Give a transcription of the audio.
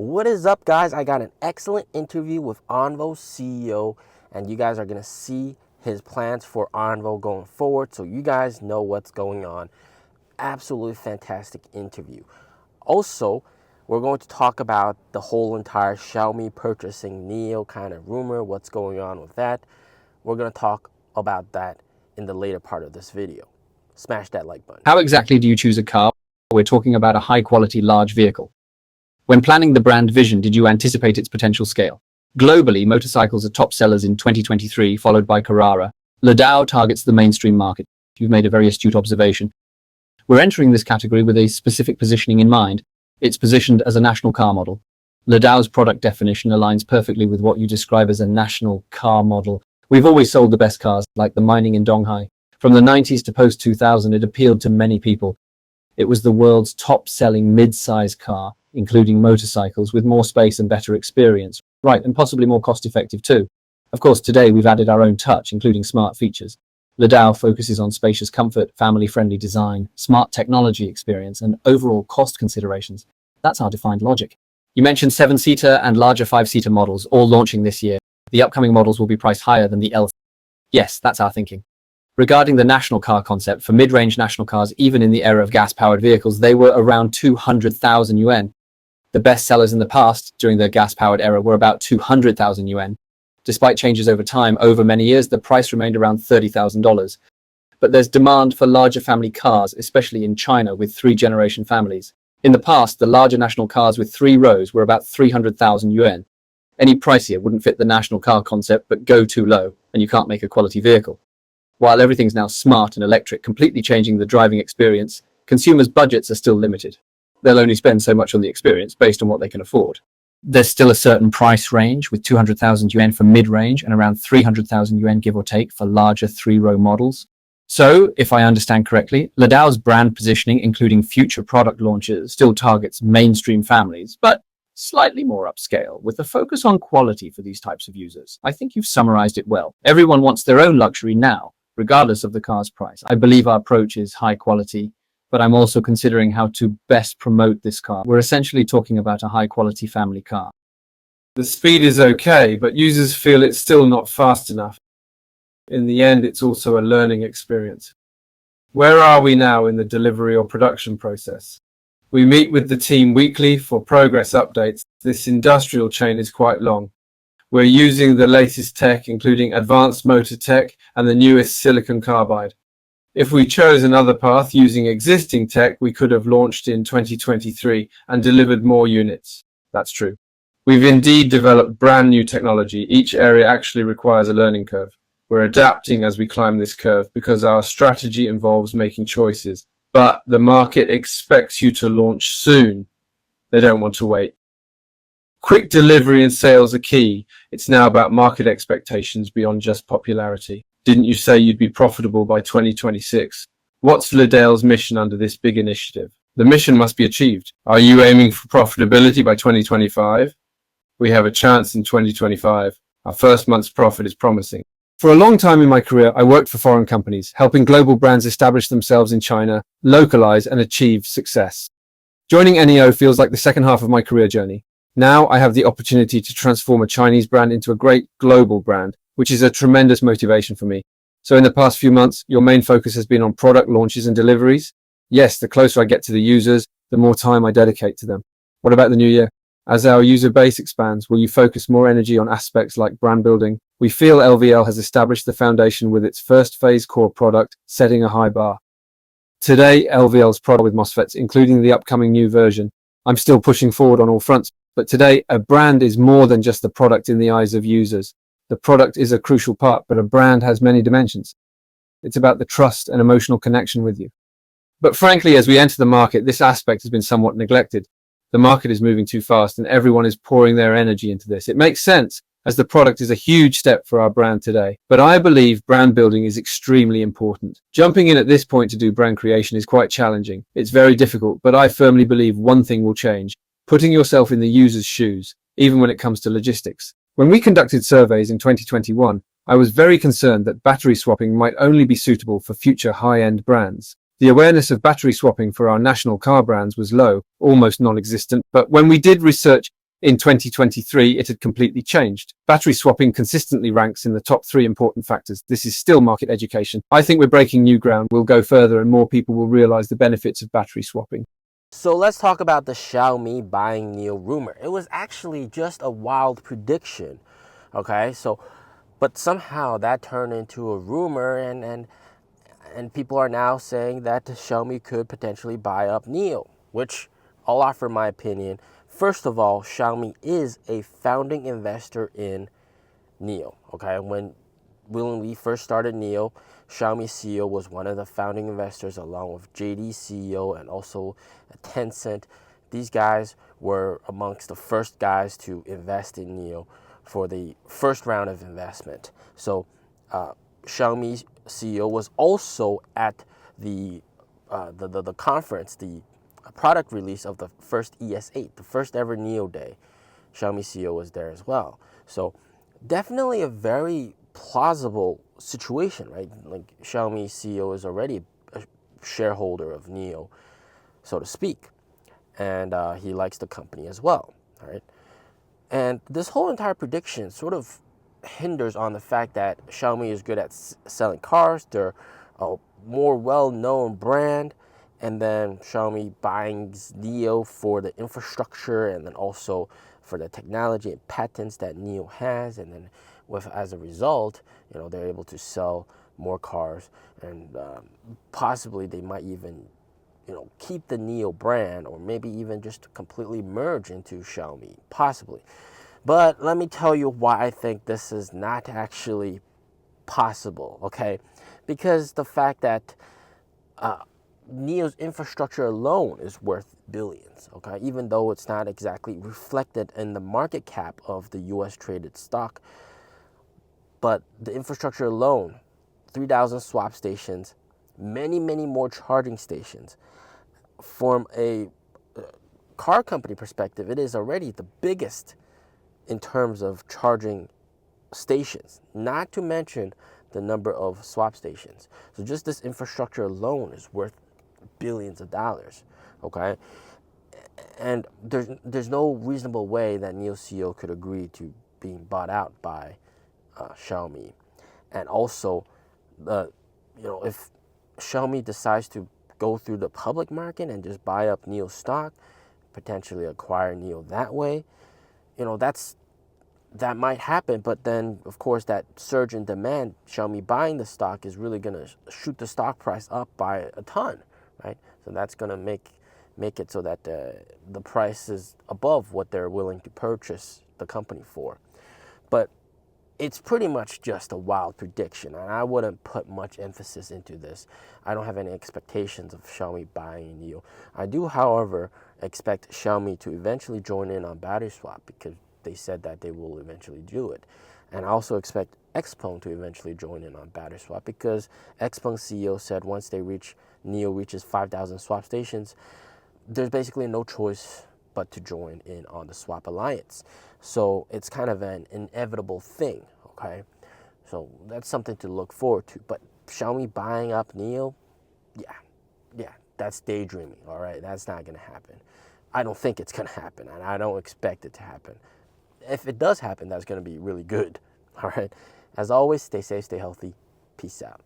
What is up, guys? I got an excellent interview with ONVO CEO, and you guys are going to see his plans for ONVO going forward, so you guys know what's going on. Absolutely fantastic interview. Also, we're going to talk about the whole entire Xiaomi purchasing Nio kind of rumor, what's going on with that. We're going to talk about that in the later part of this video. Smash that like button. How exactly do you choose a car? We're talking about a high-quality large vehicle. When planning the brand vision, did you anticipate its potential scale? Globally, motorcycles are top sellers in 2023, followed by Carrara. Ladao targets the mainstream market. You've made a very astute observation. We're entering this category with a specific positioning in mind. It's positioned as a national car model. Ladao's product definition aligns perfectly with what you describe as a national car model. We've always sold the best cars, like the Mining in Donghai. From the 90s to post-2000, it appealed to many people. It was the world's top-selling mid-size car, including motorcycles, with more space and better experience. Right, and possibly more cost-effective too. Of course, today we've added our own touch, including smart features. Ladao focuses on spacious comfort, family-friendly design, smart technology experience, and overall cost considerations. That's our defined logic. You mentioned 7-seater and larger 5-seater models, all launching this year. The upcoming models will be priced higher than the L. Yes, that's our thinking. Regarding the national car concept, for mid-range national cars, even in the era of gas-powered vehicles, they were around 200,000 yuan. The best sellers in the past, during the gas-powered era, were about 200,000 yuan. Despite changes over time, over many years, the price remained around $30,000. But there's demand for larger family cars, especially in China, with 3-generation families. In the past, the larger national cars with 3 rows were about 300,000 yuan. Any pricier wouldn't fit the national car concept, but go too low, and you can't make a quality vehicle. While everything's now smart and electric, completely changing the driving experience, consumers' budgets are still limited. They'll only spend so much on the experience based on what they can afford. There's still a certain price range, with 200,000 yuan for mid-range and around 300,000 yuan, give or take, for larger 3-row models. So, if I understand correctly, Ladao's brand positioning, including future product launches, still targets mainstream families, but slightly more upscale, with a focus on quality for these types of users. I think you've summarized it well. Everyone wants their own luxury now, regardless of the car's price. I believe our approach is high quality, but I'm also considering how to best promote this car. We're essentially talking about a high quality family car. The speed is okay, but users feel it's still not fast enough. In the end, it's also a learning experience. Where are we now in the delivery or production process? We meet with the team weekly for progress updates. This industrial chain is quite long. We're using the latest tech, including advanced motor tech and the newest silicon carbide. If we chose another path using existing tech, we could have launched in 2023 and delivered more units. That's true. We've indeed developed brand new technology. Each area actually requires a learning curve. We're adapting as we climb this curve because our strategy involves making choices. But the market expects you to launch soon. They don't want to wait. Quick delivery and sales are key. It's now about market expectations beyond just popularity. Didn't you say you'd be profitable by 2026? What's Ladao's mission under this big initiative? The mission must be achieved. Are you aiming for profitability by 2025? We have a chance in 2025. Our first month's profit is promising. For a long time in my career, I worked for foreign companies, helping global brands establish themselves in China, localize, and achieve success. Joining Nio feels like the second half of my career journey. Now I have the opportunity to transform a Chinese brand into a great global brand, which is a tremendous motivation for me. So in the past few months, your main focus has been on product launches and deliveries. Yes, the closer I get to the users, the more time I dedicate to them. What about the new year? As our user base expands, will you focus more energy on aspects like brand building? We feel LVL has established the foundation with its first phase core product, setting a high bar. Today, LVL's product with MOSFETs, including the upcoming new version. I'm still pushing forward on all fronts, but today, a brand is more than just the product in the eyes of users. The product is a crucial part, but a brand has many dimensions. It's about the trust and emotional connection with you. But frankly, as we enter the market, this aspect has been somewhat neglected. The market is moving too fast and everyone is pouring their energy into this. It makes sense, as the product is a huge step for our brand today. But I believe brand building is extremely important. Jumping in at this point to do brand creation is quite challenging. It's very difficult, but I firmly believe one thing will change: putting yourself in the user's shoes, even when it comes to logistics. When we conducted surveys in 2021, I was very concerned that battery swapping might only be suitable for future high-end brands. The awareness of battery swapping for our national car brands was low, almost non-existent, but when we did research, In 2023, it had completely changed. Battery swapping consistently ranks in the top 3 important factors. This is still market education. I think we're breaking new ground. We'll go further and more people will realize the benefits of battery swapping. So let's talk about the Xiaomi buying Nio rumor. It was actually just a wild prediction, okay? But somehow that turned into a rumor, and people are now saying that Xiaomi could potentially buy up Nio, which I'll offer my opinion. First of all, Xiaomi is a founding investor in Nio, okay? When Lee first started Nio, Xiaomi CEO was one of the founding investors along with JD CEO and also Tencent. These guys were amongst the first guys to invest in Nio for the first round of investment. So Xiaomi CEO was also at the conference, the product release of the first ES8, the first ever Nio day. Xiaomi CEO was there as well. So definitely a very plausible situation, right? Like Xiaomi CEO is already a shareholder of Nio, so to speak, and he likes the company as well, right? And this whole entire prediction sort of hinders on the fact that Xiaomi is good at selling cars. They're a more well-known brand, and then Xiaomi buying Nio for the infrastructure and then also for the technology and patents that Nio has, and then as a result, they're able to sell more cars, and possibly they might even keep the Nio brand, or maybe even just completely merge into Xiaomi, possibly. But let me tell you why I think this is not actually possible, okay? Because the fact that Nio's infrastructure alone is worth billions, okay? Even though it's not exactly reflected in the market cap of the US traded stock. But the infrastructure alone, 3,000 swap stations, many, many more charging stations. From a car company perspective, it is already the biggest in terms of charging stations, not to mention the number of swap stations. So just this infrastructure alone is worth billions of dollars, okay? And there's no reasonable way that Nio CEO could agree to being bought out by Xiaomi. And also, if Xiaomi decides to go through the public market and just buy up Nio stock, potentially acquire Nio that way, that might happen. But then, of course, that surge in demand, Xiaomi buying the stock, is really going to shoot the stock price up by a ton, right? So that's going to make it so that the price is above what they're willing to purchase the company for. But it's pretty much just a wild prediction, and I wouldn't put much emphasis into this. I don't have any expectations of Xiaomi buying Nio. I do, however, expect Xiaomi to eventually join in on battery swap, because they said that they will eventually do it. And I also expect Xpeng to eventually join in on battery swap, because Xpeng CEO said once Nio reaches 5,000 swap stations, there's basically no choice but to join in on the swap alliance. So it's kind of an inevitable thing, okay? So that's something to look forward to. But Xiaomi buying up Nio, yeah, that's daydreaming, all right? That's not going to happen. I don't think it's going to happen, and I don't expect it to happen. If it does happen, that's going to be really good, all right? As always, stay safe, stay healthy. Peace out.